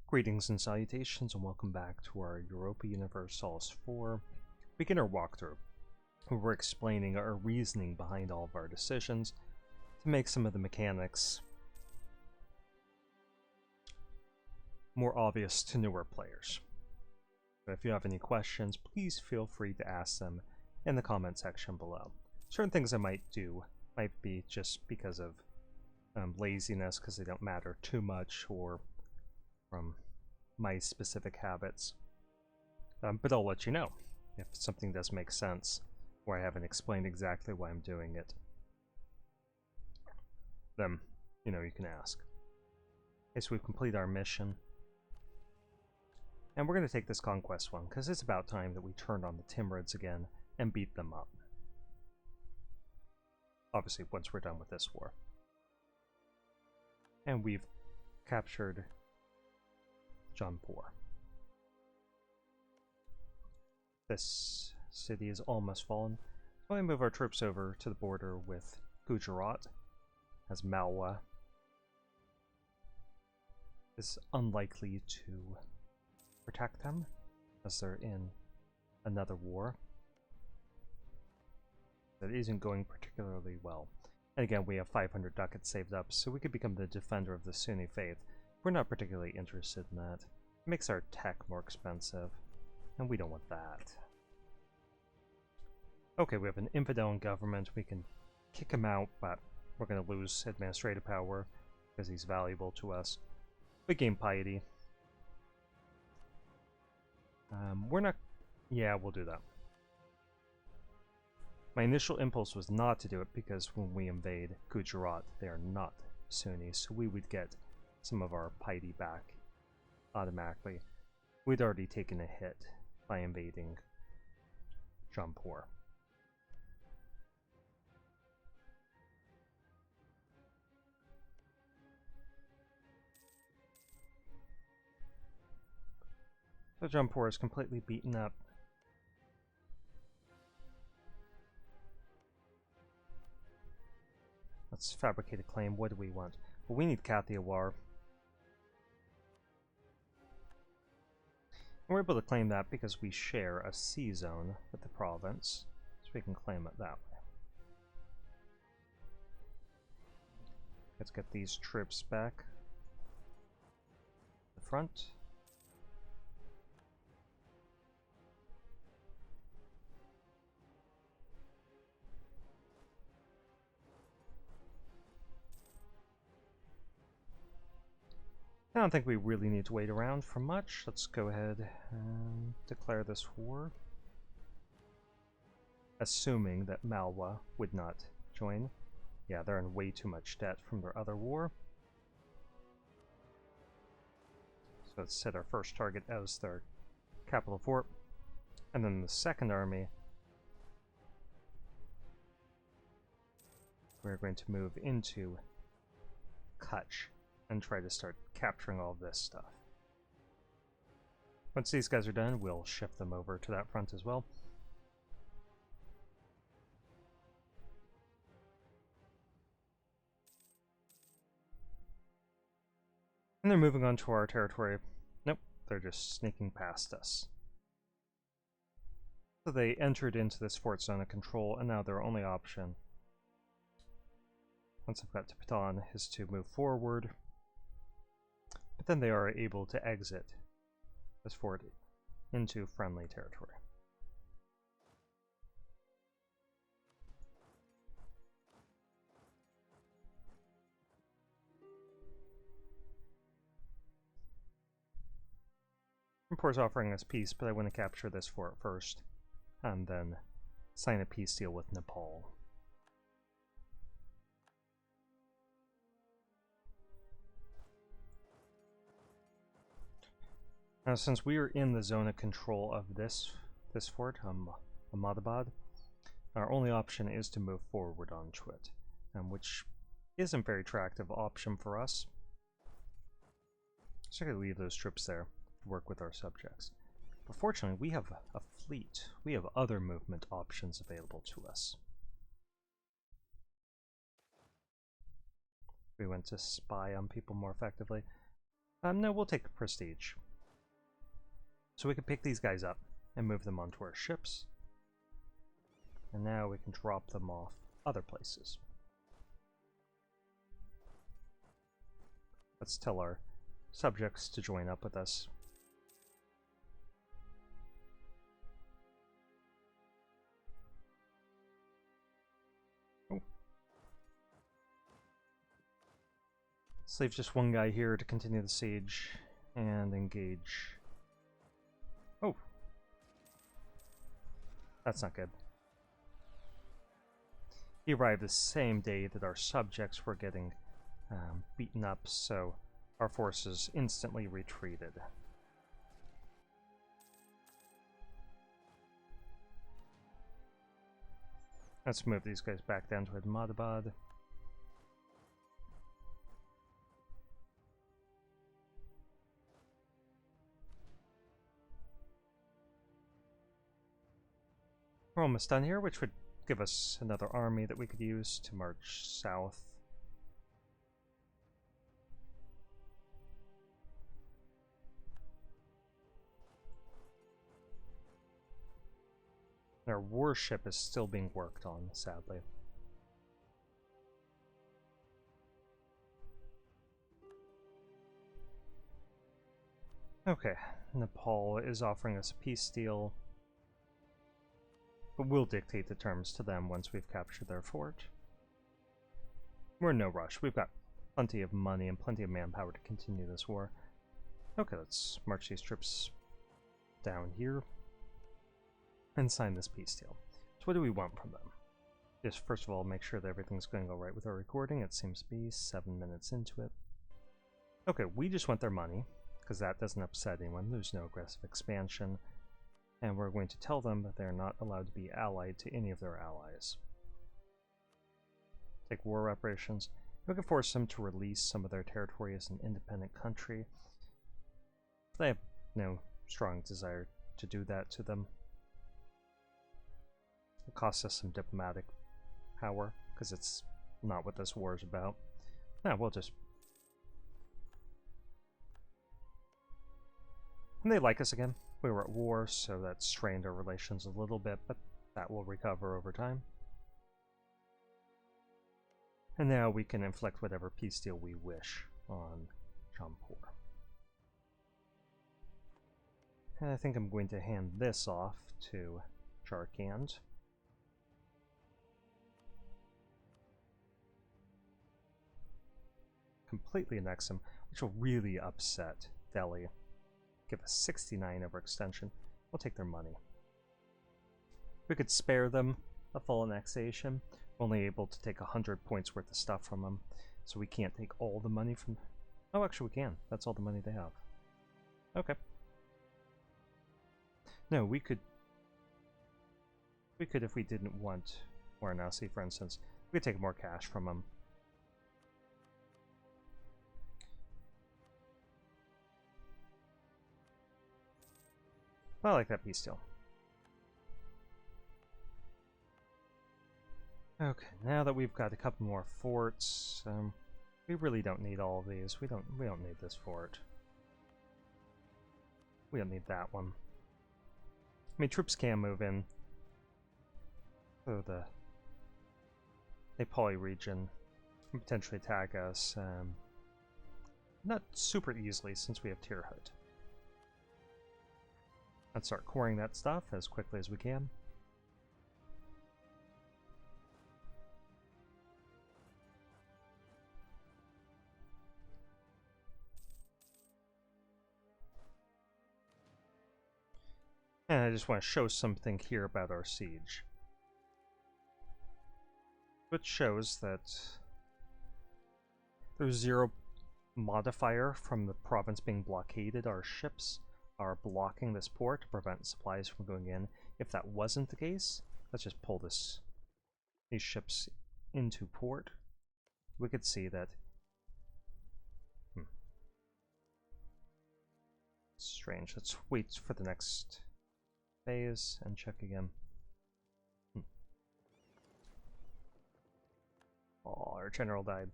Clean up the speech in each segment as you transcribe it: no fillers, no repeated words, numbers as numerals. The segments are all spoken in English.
Greetings and salutations, and welcome back to our Europa Universalis 4 beginner walkthrough, where we're explaining our reasoning behind all of our decisions to make some of the mechanics more obvious to newer players. But if you have any questions, please feel free to ask them in the comment section below. Certain things I might do might be just because of laziness, because they don't matter too much, or from my specific habits. But I'll let you know if something does make sense, or I haven't explained exactly why I'm doing it. Then, you can ask. Okay, so we've completed our mission. And we're going to take this conquest one, because it's about time that we turned on the Timurids again and beat them up. Obviously, once we're done with this war. And we've captured Jaunpur. This city is almost fallen. So we move our troops over to the border with Gujarat, as Malwa is unlikely to protect them, as they're in another war that isn't going particularly well. And again, we have 500 ducats saved up, so we could become the defender of the Sunni faith. We're not particularly interested in that. It makes our tech more expensive, and we don't want that. Okay, we have an infidel in government. We can kick him out, but we're going to lose administrative power because he's valuable to us. We gain piety. We're not... Yeah, we'll do that. My initial impulse was not to do it because when we invade Gujarat, they are not Sunni, so we would get some of our piety back automatically. We'd already taken a hit by invading Jaunpur. So Jaunpur is completely beaten up. Let's fabricate a claim. What do we want? Well, we need Kathiawar. And we're able to claim that because we share a sea zone with the province, so we can claim it that way. Let's get these troops back. The front. I don't think we really need to wait around for much. Let's go ahead and declare this war. Assuming that Malwa would not join. Yeah, they're in way too much debt from their other war. So let's set our first target as their capital fort. And then the second army, we're going to move into Kutch and try to start capturing all this stuff. Once these guys are done, we'll shift them over to that front as well. And they're moving on to our territory. Nope, they're just sneaking past us. So they entered into this fort zone of control, and now their only option, once I've got to Patan, is to move forward. But then they are able to exit this fort into friendly territory. Jaunpur is offering us peace, but I want to capture this fort first, and then sign a peace deal with Nepal. Now, since we are in the zone of control of this fort, Ahmadabad, our only option is to move forward onto it, which isn't a very attractive option for us. So I could leave those troops there to work with our subjects. But fortunately, we have a fleet. We have other movement options available to us. We went to spy on people more effectively. No, we'll take the prestige. So we can pick these guys up and move them onto our ships. And now we can drop them off other places. Let's tell our subjects to join up with us. Oh. Let's leave just one guy here to continue the siege and engage. Oh. That's not good. He arrived the same day that our subjects were getting beaten up, so our forces instantly retreated. Let's move these guys back down to Ahmedabad. We're almost done here, which would give us another army that we could use to march south. Our warship is still being worked on, sadly. Okay, Nepal is offering us a peace deal, but we'll dictate the terms to them once we've captured their fort. We're in no rush. We've got plenty of money and plenty of manpower to continue this war. Okay, let's march these troops down here and sign this peace deal. So what do we want from them? Just first of all, make sure that everything's going all right with our recording. It seems to be 7 minutes into it. Okay, we just want their money, because that doesn't upset anyone. There's no aggressive expansion. And we're going to tell them that they're not allowed to be allied to any of their allies. Take war reparations. We can force them to release some of their territory as an independent country. They have no strong desire to do that to them. It costs us some diplomatic power, because it's not what this war is about. No, we'll just... And they like us again. We were at war, so that strained our relations a little bit, but that will recover over time. And now we can inflict whatever peace deal we wish on Jampur. And I think I'm going to hand this off to Jharkhand. Completely annex him, which will really upset Delhi. Give us 69 overextension. We'll take their money. We could spare them a full annexation. We're only able to take 100 points worth of stuff from them, so we can't take all the money from... Oh, actually we can. That's all the money they have. Okay. No, we could... if we didn't want Varanasi, for instance, we could take more cash from them. I like that peace deal. Okay, now that we've got a couple more forts, we really don't need all of these. We don't need this fort. We don't need that one. I mean, troops can move in. So the Nepali region can potentially attack us. Not super easily since we have Tirhut. Let's start coring that stuff as quickly as we can. And I just want to show something here about our siege. Which shows that there's 0 modifier from the province being blockaded. Our ships are blocking this port to prevent supplies from going in. If that wasn't the case, let's just pull these ships into port. We could see that... Strange. Let's wait for the next phase and check again. Oh, our general died.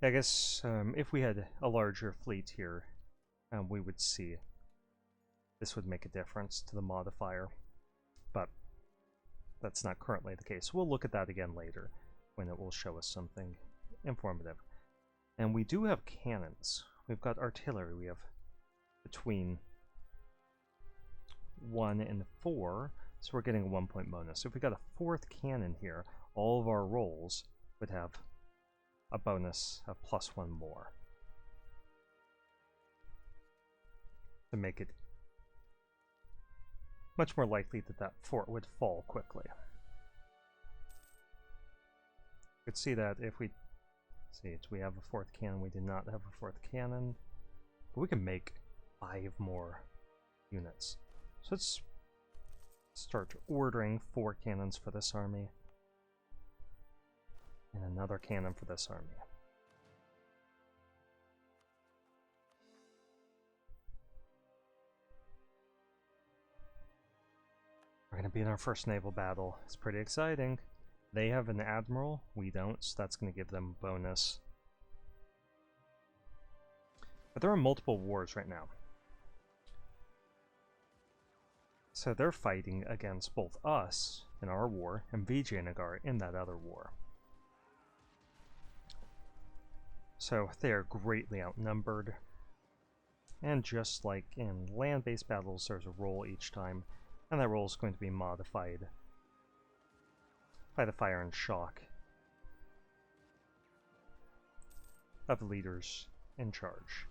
I guess if we had a larger fleet here, we would see this would make a difference to the modifier, but that's not currently the case. We'll look at that again later when it will show us something informative. And we do have cannons. We've got artillery. We have between 1 and 4, so we're getting a 1-point bonus. So if we got a 4th cannon here, all of our rolls would have a bonus of +1 more to make it much more likely that that fort would fall quickly. You could see that if we see, do we have a 4th cannon? We do not have a 4th cannon, but we can make 5 more units. So let's start ordering 4 cannons for this army and another cannon for this army. We're going to be in our first naval battle. It's pretty exciting. They have an admiral, we don't, so that's going to give them a bonus. But there are multiple wars right now. So they're fighting against both us in our war and Vijayanagar in that other war. So they are greatly outnumbered. And just like in land-based battles, there's a roll each time, and that roll is going to be modified by the fire and shock of the leaders in charge.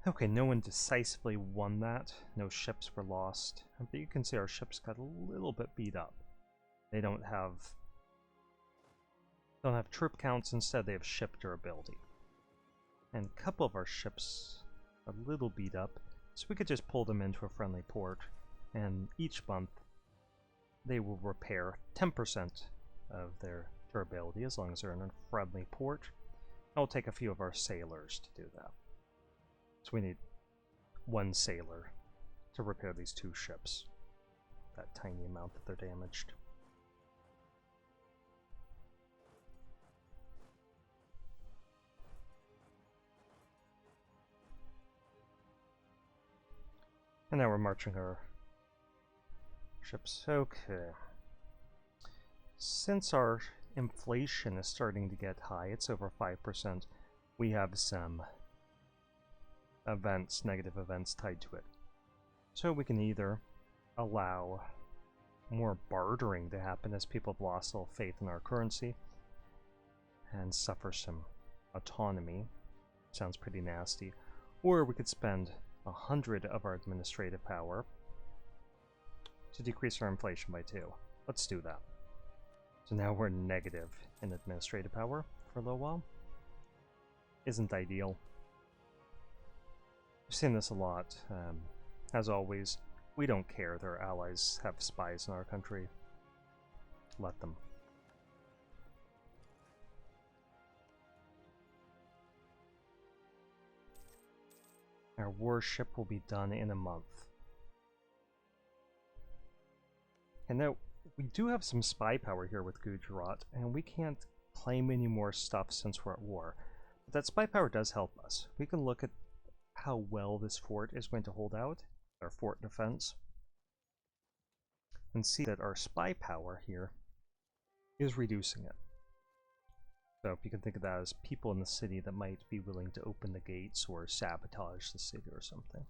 Okay, no one decisively won that. No ships were lost. But you can see our ships got a little bit beat up. They don't have troop counts, instead they have ship durability. And a couple of our ships are a little beat up, so we could just pull them into a friendly port, and each month they will repair 10% of their durability as long as they're in a friendly port. And we'll take a few of our sailors to do that. So we need 1 sailor to repair these 2 ships. That tiny amount that they're damaged. And now we're marching our ships. Okay. Since our inflation is starting to get high, it's over 5%, we have some events, negative events tied to it. So we can either allow more bartering to happen as people have lost all faith in our currency and suffer some autonomy. Sounds pretty nasty. Or we could spend 100 of our administrative power to decrease our inflation by 2. Let's do that. So now we're negative in administrative power for a little while. Isn't ideal. We've seen this a lot. As always, we don't care that our allies have spies in our country. Let them. Our warship will be done in a month. And now, we do have some spy power here with Gujarat, and we can't claim any more stuff since we're at war. But that spy power does help us. We can look at how well this fort is going to hold out, our fort defense, and see that our spy power here is reducing it. So if you can think of that as people in the city that might be willing to open the gates or sabotage the city or something.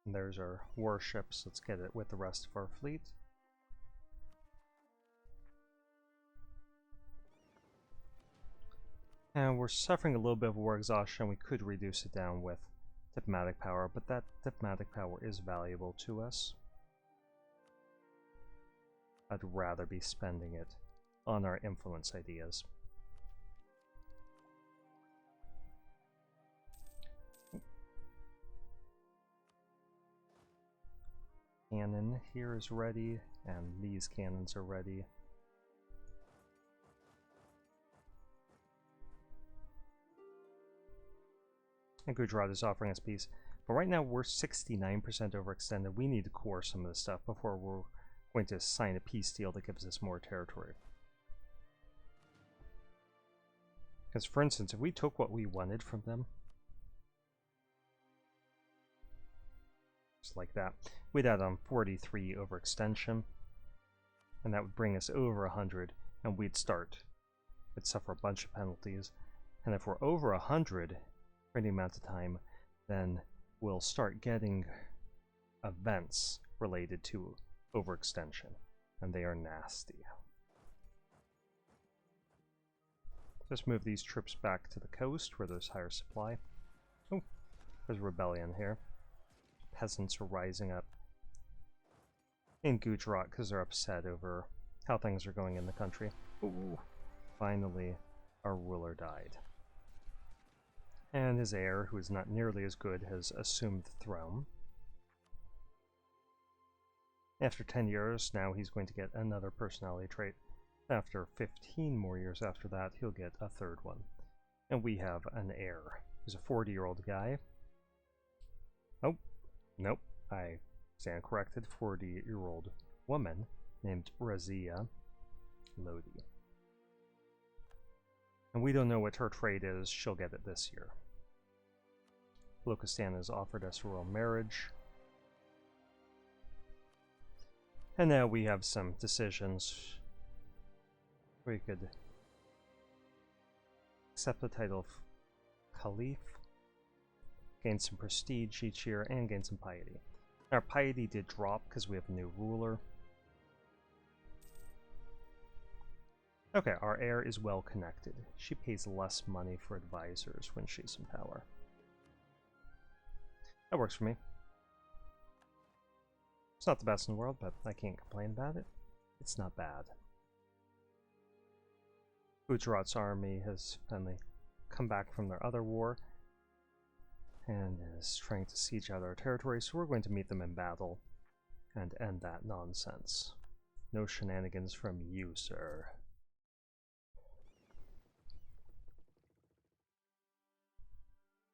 And there's our warships. Let's get it with the rest of our fleet. And we're suffering a little bit of war exhaustion. We could reduce it down with diplomatic power, but that diplomatic power is valuable to us. I'd rather be spending it on our influence ideas. Cannon here is ready, and these cannons are ready. And Gujarat is offering us peace. But right now we're 69% overextended. We need to core some of this stuff before we're going to sign a peace deal that gives us more territory. Because, for instance, if we took what we wanted from them, just like that, we'd add on 43 overextension, and that would bring us over 100, and we'd suffer a bunch of penalties. And if we're over 100 for any amount of time, then we'll start getting events related to overextension, and they are nasty. Just move these troops back to the coast where there's higher supply. Oh, there's a rebellion here. Peasants are rising up in Gujarat because they're upset over how things are going in the country. Ooh, finally, our ruler died. And his heir, who is not nearly as good, has assumed the throne. After 10 years, now he's going to get another personality trait. After 15 more years after that, he'll get a third one. And we have an heir. He's a 40-year-old guy. Oh, nope, I stand corrected. 40-year-old woman named Razia Lodi. And we don't know what her trait is. She'll get it this year. Lokistan has offered us royal marriage. And now we have some decisions. We could accept the title of Caliph, gain some prestige each year, and gain some piety. Our piety did drop because we have a new ruler. Okay, our heir is well connected. She pays less money for advisors when she's in power. That works for me. It's not the best in the world, but I can't complain about it. It's not bad. Gujarat's army has finally come back from their other war and is trying to siege out our territory, so we're going to meet them in battle and end that nonsense. No shenanigans from you, sir.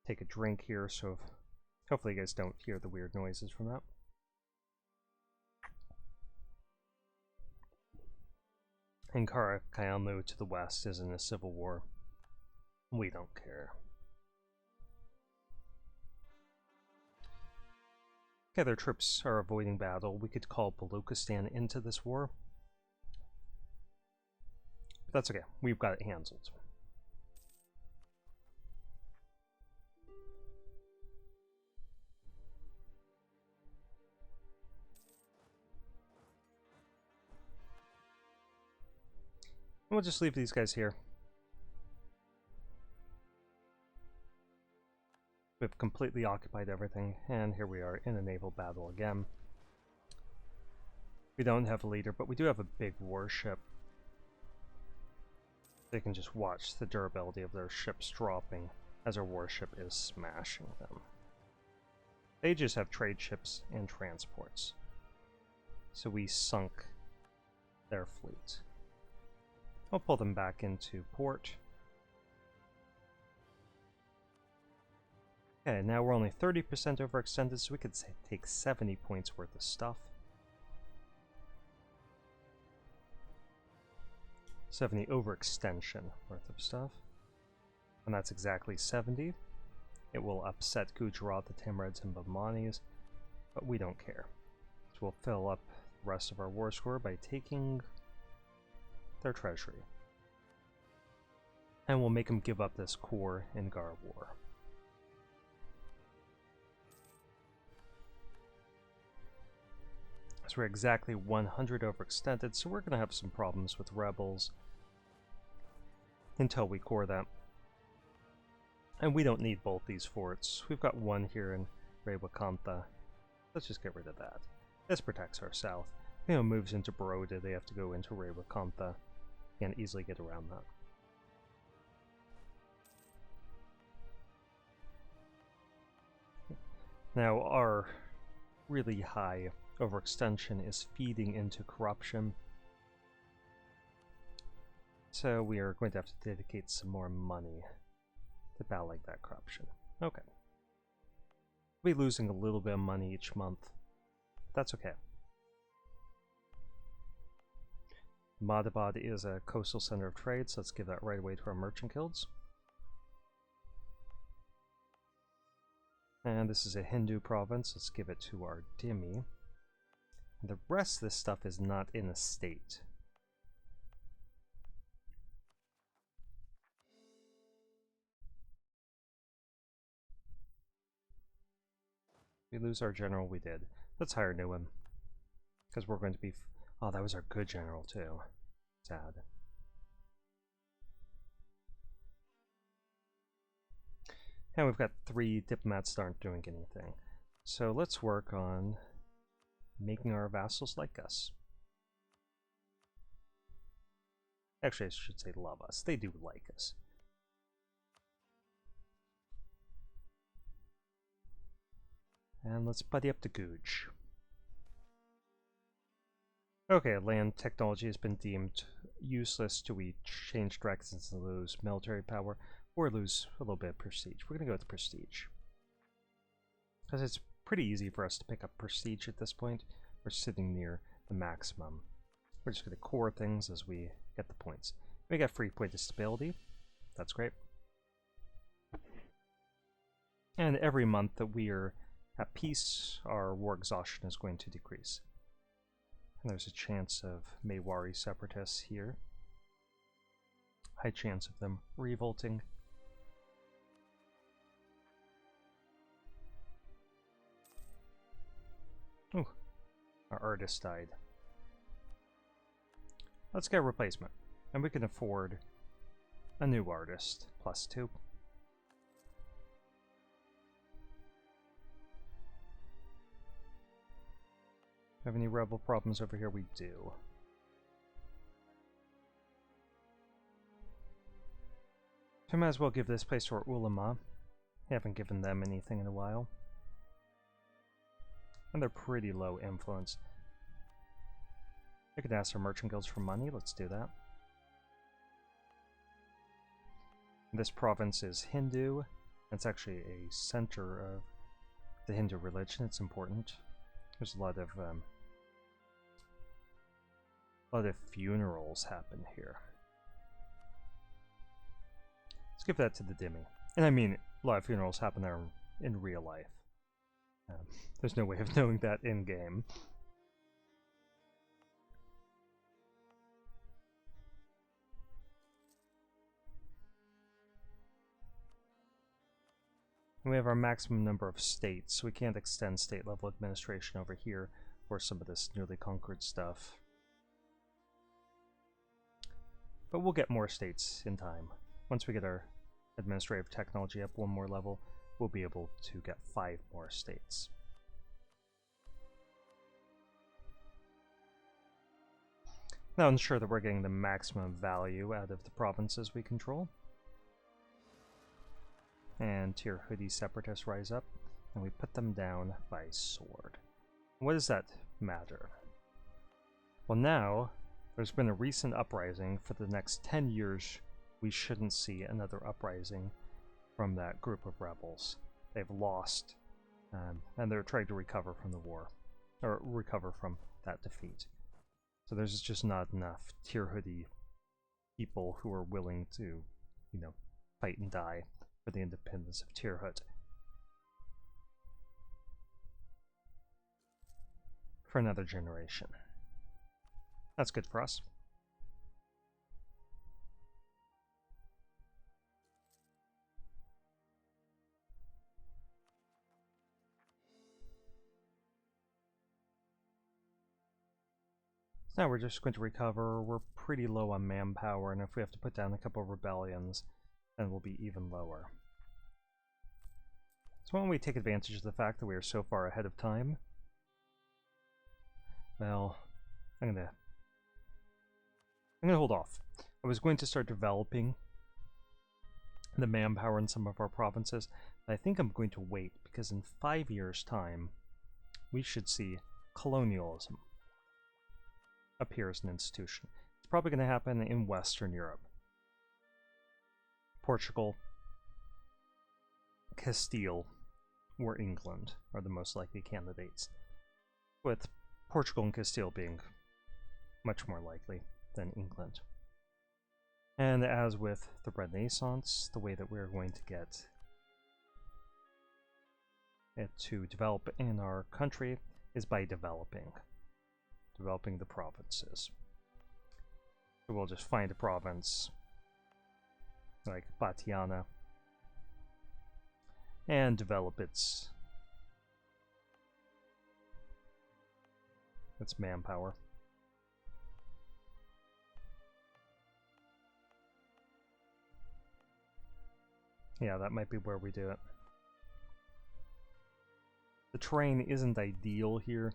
Take a drink here, so hopefully you guys don't hear the weird noises from that. Ankara Kayamu to the west is in a civil war. We don't care. Okay, their troops are avoiding battle. We could call Balochistan into this war. But that's okay. We've got it handled. We'll just leave these guys here. We've completely occupied everything, and here we are in a naval battle again. We don't have a leader, but we do have a big warship. They can just watch the durability of their ships dropping as our warship is smashing them. They just have trade ships and transports. So we sunk their fleet. I'll pull them back into port. Okay, now we're only 30% overextended, so we could take 70 points worth of stuff. 70 overextension worth of stuff. And that's exactly 70. It will upset Gujarat, the Timurids, and Bahmanis, but we don't care. So we'll fill up the rest of our war score by taking their treasury. And we'll make them give up this core in Gar War. So we're exactly 100 overextended, so we're going to have some problems with rebels until we core them. And we don't need both these forts. We've got one here in Rewakantha. Let's just get rid of that. This protects our south. If anyone moves into Baroda, they have to go into Rewakantha. Can't easily get around that. Now, our really high overextension is feeding into corruption. So we are going to have to dedicate some more money to battling that corruption. Okay. We'll be losing a little bit of money each month. But that's okay. Madabad is a coastal center of trade, so let's give that right away to our merchant guilds. And this is a Hindu province, let's give it to our dhimmi. The rest of this stuff is not in a state. We lose our general, we did. Let's hire a new one. Because we're going to be... Oh, that was our good general, too. Sad. And we've got 3 diplomats that aren't doing anything. So let's work on making our vassals like us. Actually, I should say love us. They do like us. And let's buddy up to Guj. Okay, land technology has been deemed useless. Do we change directions and lose military power, or lose a little bit of prestige? We're going to go with prestige. Because it's pretty easy for us to pick up prestige at this point. We're sitting near the maximum. We're just going to core things as we get the points. We got free point of stability. That's great. And every month that we are at peace, our war exhaustion is going to decrease. And there's a chance of Mewari separatists here. High chance of them revolting. Ooh, our artist died. Let's get a replacement. And we can afford a new artist, +2. Have any rebel problems over here? We do. So I might as well give this place to our ulama. Haven't given them anything in a while. And they're pretty low influence. I could ask our merchant guilds for money. Let's do that. This province is Hindu. It's actually a center of the Hindu religion. It's important. There's a lot of funerals happen here. Let's give that to the dhimmi. And I mean, a lot of funerals happen there in real life. There's no way of knowing that in-game. And we have our maximum number of states, so we can't extend state-level administration over here or some of this newly conquered stuff. But we'll get more states in time. Once we get our administrative technology up one more level, we'll be able to get 5 more states. Now ensure that we're getting the maximum value out of the provinces we control. And tier hoodie separatists rise up, and we put them down by sword. What does that matter? Well, now there's been a recent uprising. For the next 10 years, we shouldn't see another uprising from that group of rebels. They've lost, and they're trying to recover from the war, or recover from that defeat. So there's just not enough tier hoodie people who are willing to, you know, fight and die for the independence of Tirhut. For another generation. That's good for us. So now we're just going to recover. We're pretty low on manpower, and if we have to put down a couple of rebellions, then we'll be even lower. So why don't we take advantage of the fact that we are so far ahead of time? Well, I'm gonna hold off. I was going to start developing the manpower in some of our provinces, but I think I'm going to wait, because in 5 years' time, we should see colonialism appear as an institution. It's probably going to happen in Western Europe. Portugal, Castile or England are the most likely candidates, with Portugal and Castile being much more likely than England. And as with the Renaissance, the way that we're going to get it to develop in our country is by developing the provinces. So we'll just find a province like Batiana and develop its manpower. Yeah, that might be where we do it. The terrain isn't ideal here.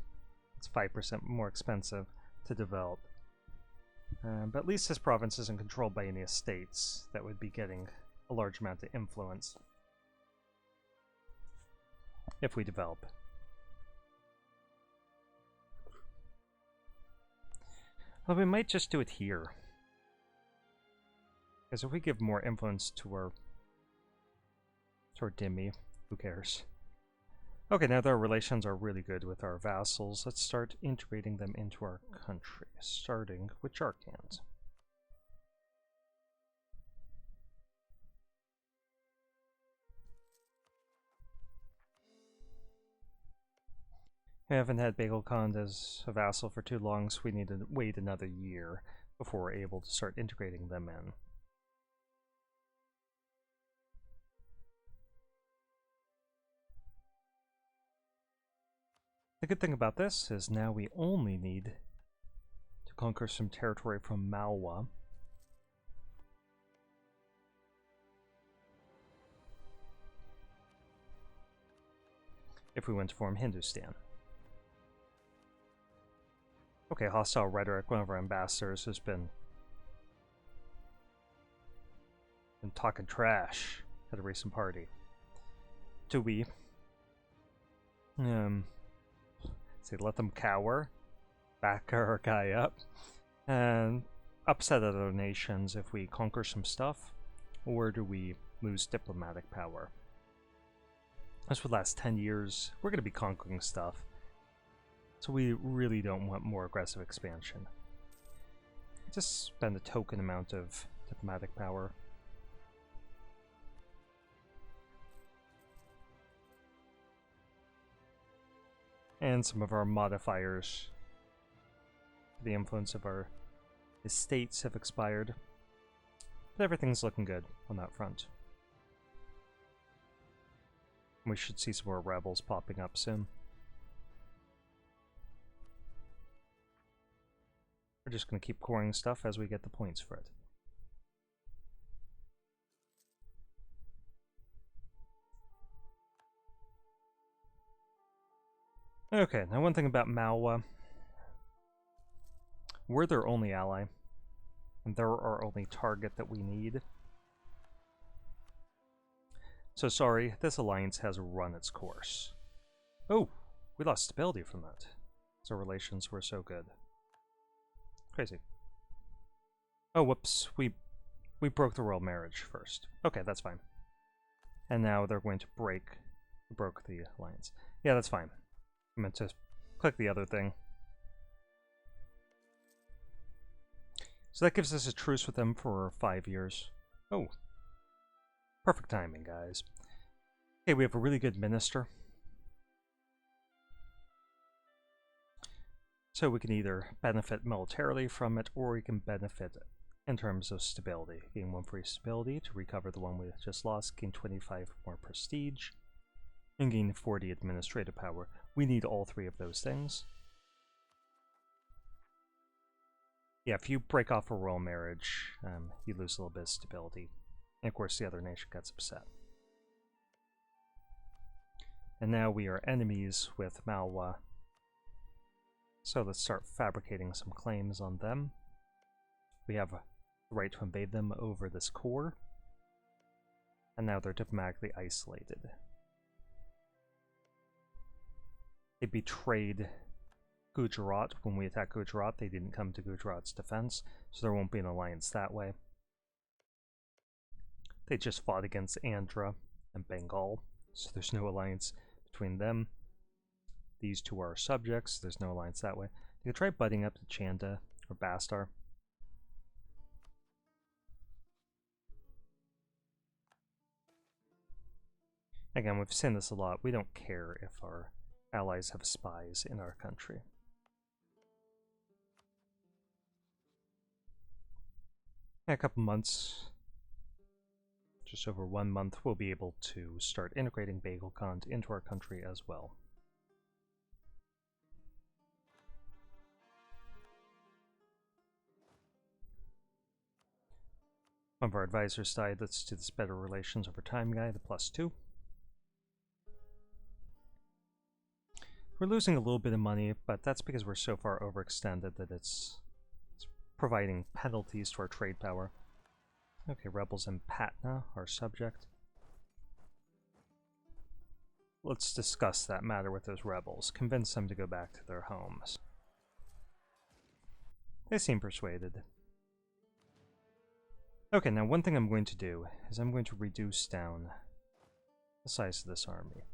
It's 5% more expensive to develop. But at least this province isn't controlled by any estates that would be getting a large amount of influence if we develop. Well, we might just do it here. Because if we give more influence to our dhimmi, who cares? Okay, now that our relations are really good with our vassals, let's start integrating them into our country, starting with Jarkand. We haven't had Bagel Khan as a vassal for too long, so we need to wait another year before we're able to start integrating them in. The good thing about this is now we only need to conquer some territory from Malwa. If we want to form Hindustan. Okay, hostile rhetoric. One of our ambassadors has been talking trash at a recent party. Do we say let them cower, back our guy up, and upset other nations if we conquer some stuff, or do we lose diplomatic power? As for the last 10 years, we're going to be conquering stuff, so we really don't want more aggressive expansion. Just spend a token amount of diplomatic power. And some of our modifiers, the influence of our estates have expired. But everything's looking good on that front. We should see some more rebels popping up soon. We're just going to keep coring stuff as we get the points for it. Okay, now one thing about Malwa. We're their only ally, and they're our only target that we need. So sorry, this alliance has run its course. Oh, we lost stability from that. So relations were so good. Crazy. Oh, whoops, we broke the royal marriage first. Okay, that's fine. And now they're going to broke the alliance. Yeah, that's fine. I meant to click the other thing. So that gives us a truce with them for 5 years. Oh. Perfect timing, guys. Okay, we have a really good minister. So we can either benefit militarily from it, or we can benefit in terms of stability. Gain 1 free stability to recover the one we just lost, gain 25 more prestige, and gain 40 administrative power. We need all 3 of those things. Yeah, if you break off a royal marriage, you lose a little bit of stability. And of course the other nation gets upset. And now we are enemies with Malwa. So let's start fabricating some claims on them. We have the right to invade them over this core. And now they're diplomatically isolated. They betrayed Gujarat when we attacked Gujarat. They didn't come to Gujarat's defense, so there won't be an alliance that way. They just fought against Andhra and Bengal, so there's no alliance between them. These two are subjects. There's no alliance that way. You could try butting up to Chanda or Bastar. Again, we've seen this a lot. We don't care if our allies have spies in our country. In a couple months, just over 1 month, we'll be able to start integrating Bagel Khan into our country as well. One of our advisors died. Let's do this better relations over time guy, the +2. We're losing a little bit of money, but that's because we're so far overextended that it's providing penalties to our trade power. Okay, rebels in Patna, our subject. Let's discuss that matter with those rebels. Convince them to go back to their homes. They seem persuaded. Okay, now one thing I'm going to do is I'm going to reduce down the size of this army.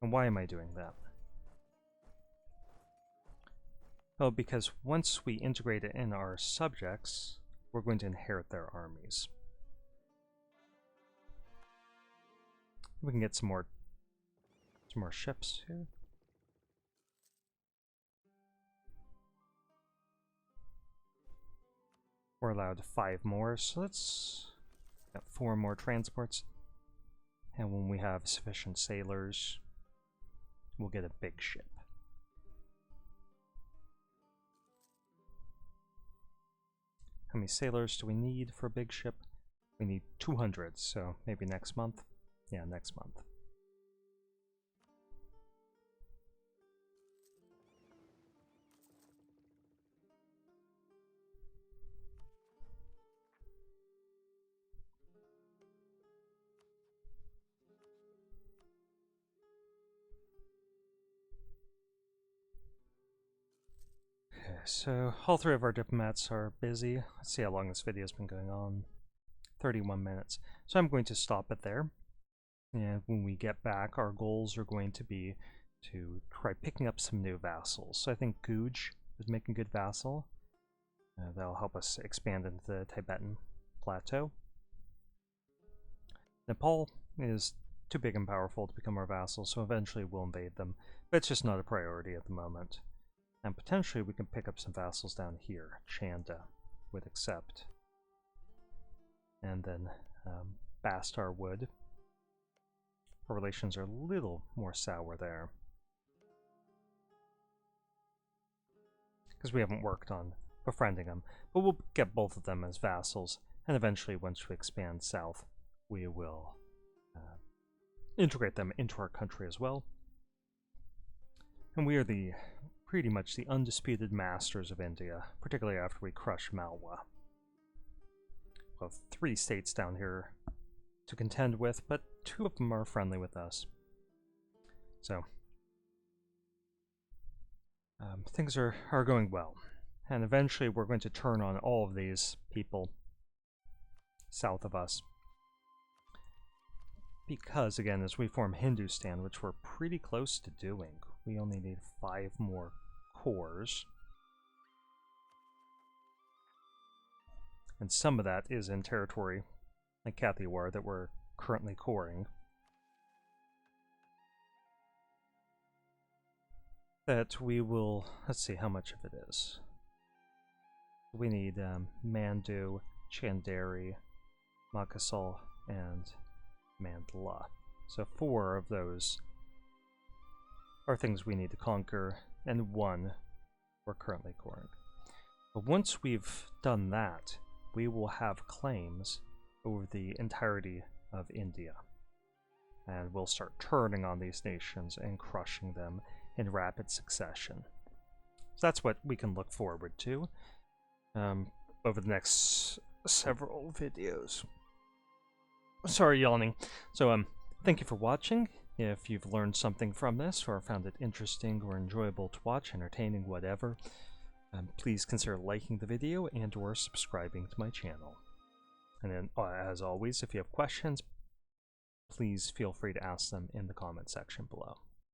And why am I doing that? Well, because once we integrate it in our subjects, we're going to inherit their armies. We can get some more ships here. We're allowed 5 more, so let's get 4 more transports. And when we have sufficient sailors, we'll get a big ship. How many sailors do we need for a big ship? We need 200, so maybe next month. Yeah, next month. Okay, so all 3 of our diplomats are busy. Let's see how long this video's been going on. 31 minutes. So I'm going to stop it there. And when we get back, our goals are going to be to try picking up some new vassals. So I think Guj is making a good vassal. That'll help us expand into the Tibetan plateau. Nepal is too big and powerful to become our vassal, so eventually we'll invade them. But it's just not a priority at the moment. And potentially we can pick up some vassals down here. Chanda would accept. And then Bastar would. Our relations are a little more sour there. Because we haven't worked on befriending them. But we'll get both of them as vassals. And eventually, once we expand south, we will integrate them into our country as well. And we are pretty much the undisputed masters of India, particularly after we crush Malwa. We'll have 3 states down here to contend with, but 2 of them are friendly with us. So, things are going well. And eventually we're going to turn on all of these people south of us. Because, again, as we form Hindustan, which we're pretty close to doing, we only need 5 more cores. And some of that is in territory like Kathiawar that we're currently coring. That we will, let's see how much of it is. We need Mandu, Chanderi, Makasal, and Mandla. So 4 of those are things we need to conquer, and 1 we're currently coring. But once we've done that, we will have claims over the entirety of India. And we'll start turning on these nations and crushing them in rapid succession. So that's what we can look forward to over the next several videos. Sorry, yawning. So, thank you for watching. If you've learned something from this, or found it interesting or enjoyable to watch, entertaining, whatever, please consider liking the video and or subscribing to my channel. And then, as always, if you have questions, please feel free to ask them in the comment section below.